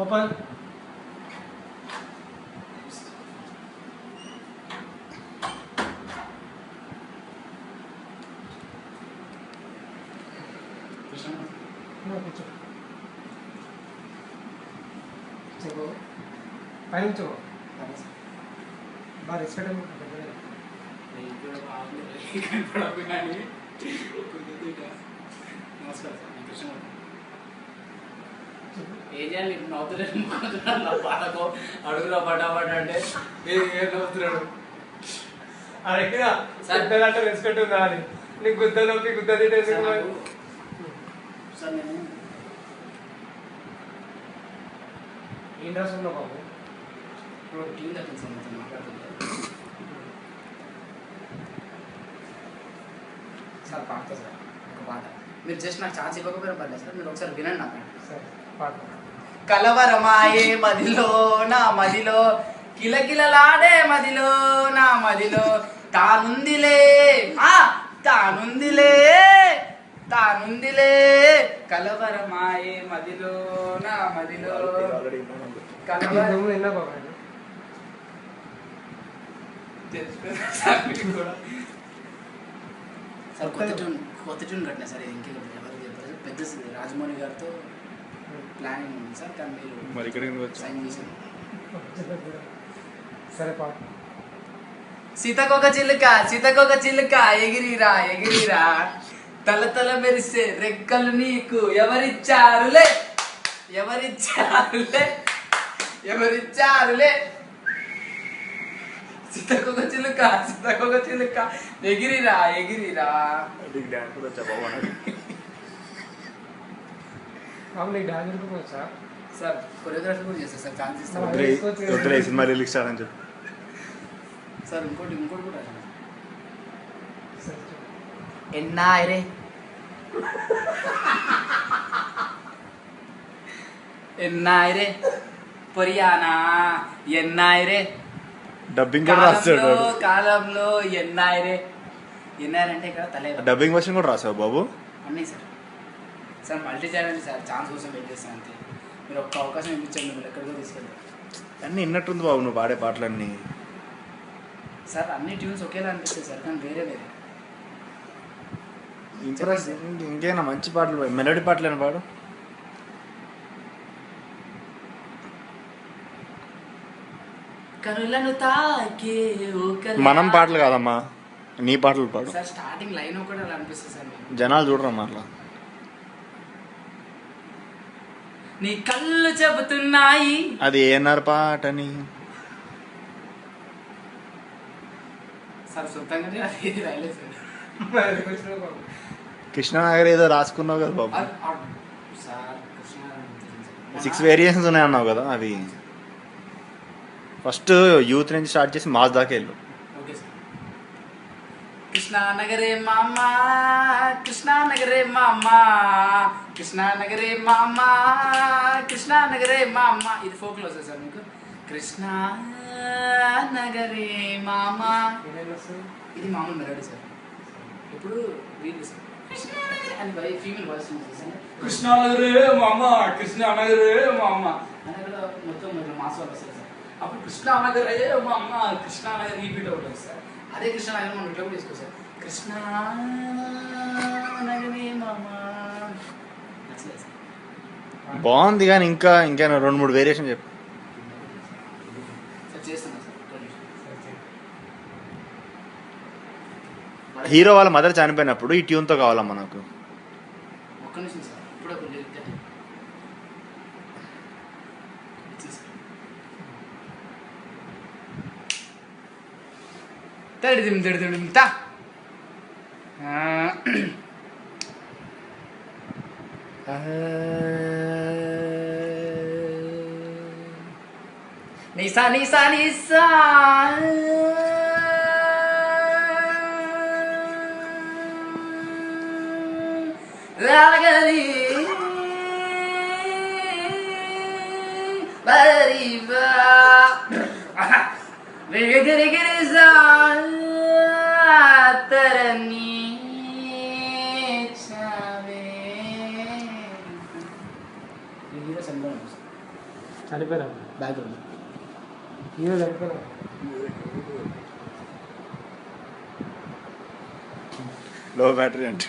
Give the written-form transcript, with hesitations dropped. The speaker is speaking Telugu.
ఓపెన్. కూర్చో. చెప్పు పైన కూర్చో. బాగా రెస్పెక్ట్ నమస్కారం సార్, కృష్ణ. ఏం చేయాలి? నవ్వుతున్నాడు పాటకు అడుగురా పటాపట అంటే ఏం నవ్వుతున్నాడు. అడిగినా అంటే రెస్పెక్ట్ ఉందా అని. నీకు గుద్ద నొప్పి గుద్ద తింటే సార్ నేను ఏం రాసుకున్నావు బాబు? ఇప్పుడు టీం తప్పింది సార్ మొత్తం మాట్లాడుతుంటే సార్ పాడతా సార్ ఒక పాట. మీరు జస్ట్ నాకు ఛాన్స్ ఇవ్వకపోయినా పర్లేదు సార్, మీరు ఒకసారి వినండి నాకు. కలవరమాయే మదిలో నా మదిలో, కిలకిలలాడే మదిలో నా మదిలో, తానుందిలే తానుందిలే తానుందిలే, కలవరమాయే మదిలో నా మదిలో సార్ కొత్త ట్యూన్ కట్టినా సార్. ఇది ఇంకే ఎవరు చెప్పారు, పెద్ద రాజమౌళి గారితో ప్లానింగ్ ఉంది సార్, కానీ మీరు సైన్ చేశారు. సరే పాట. సీతకొక చిలుక ఎగిరిరా ఎగిరిరా, తల తల మెరిసే రెక్కలు నీకు ఎవరిచ్చారులే ఎవరిచ్చారులే ఎవరిచ్చారులే, సీతకొక చిలుక ఎగిరిరా ఎగిరిరా. నీకు డాన్స్ వచ్చా సార్? కొరియోగ్రఫీ కూడా చేస్తారు సార్, ఛాన్స్ ఇస్తాను సినిమా రిలీజ్ అని చెప్పి సార్. ఇంకోటి కూడా ఎన్నాయిరే ఎన్నాయిరే పొరియానా ఎన్నాయిరే, డబ్బింగ్ కూడా రాస్తాడు కాలంలో ఎన్నాయిరే. ఎన్నాయిరంటే ఇక్కడ తలే. డబ్బింగ్ వర్షన్ కూడా రాసావు బాబు? అన్నీ sir. Sir multi channel sir, chance కోసం వెయిట్ చేస్తాను అంతే. మీరు ఒక్క అవకాశం ఇప్పించండి, మీరు ఎక్కడికో తీసుకెళ్ళారు. అన్నీ విన్నట్టుంది బాబు నువ్వు పాడే పాటలన్నీ. సార్ అన్ని ట్యూన్స్ ఒకేలా అనిపిస్తాయి సార్, కానీ వేరే వేరే. ఇంకేనా మంచి పాటలు, మెలోడీ పాటలేనా పాడు. కనులను తాకే మనం పాటలు కాదమ్మా, నీ పాటలు పాడు. సార్ స్టార్టింగ్ లైన్ ఒకటి అలా అనిపిస్తుంది సార్. జనాలు చూడరమ్మా అట్లా. నీ కళ్ళు చెబుతున్నాయి. అది ఏనారు పాటని సార్ సొంతంగానే అది రాయలేదు సార్. కృష్ణనగర్ ఏదో రాసుకున్నావు కదా బాబు. సార్ 6 వేరియేషన్స్ ఉన్నాయి అన్నావు కదా, అవి ఫస్ట్ యూత్ నుంచి స్టార్ట్ చేసి మాస్ దాకా వెళ్ళు. Okay sir. కృష్ణానగరే మామ కృష్ణానగరే మామ కృష్ణానగరే మామ కృష్ణానగరే మామ, ఇది ఫోక్లో వస్తుంది సార్ మీకు. కృష్ణానగరే మామ, ఇది మామూలు మెలోడీ సార్. ఇప్పుడు వీళ్ళు సార్ అని ఫీమేల్ వాయిస్ సార్. కృష్ణానగరే మామ కృష్ణానగరే మామ అని కూడా మొత్తం మాస్ వాళ్ళు వస్తారు సార్. అప్పుడు కృష్ణానగరే మామ కృష్ణానగర్ రిపీట్ అవుతుంది సార్. అదే కృష్ణానగర్ మనం ఇట్లా కూడా తీసుకోవచ్చు సార్. కృష్ణానగరే మామ నచ్చలేదు సార్. బాగుంది కానీ ఇంకా 2-3 వేరియేషన్ చెప్పు. సార్ చేస్తున్నా సార్. హీరో వాళ్ళ మదర్ చనిపోయినప్పుడు ఈ ట్యూన్తో కావాలమ్మా నాకు. ఒక్క నిమిషం సార్, ఇప్పుడు కొంచెం తడిదింతా నిసా నిసా నిసా రాగలి బరివా వేగరిగిరిజా తరణి చావే. హీరో సంబంధం చనిపోయినా బ్యాక్గ్రౌండ్ హీరో చనిపోయినా లో బ్యాటరీ అంటే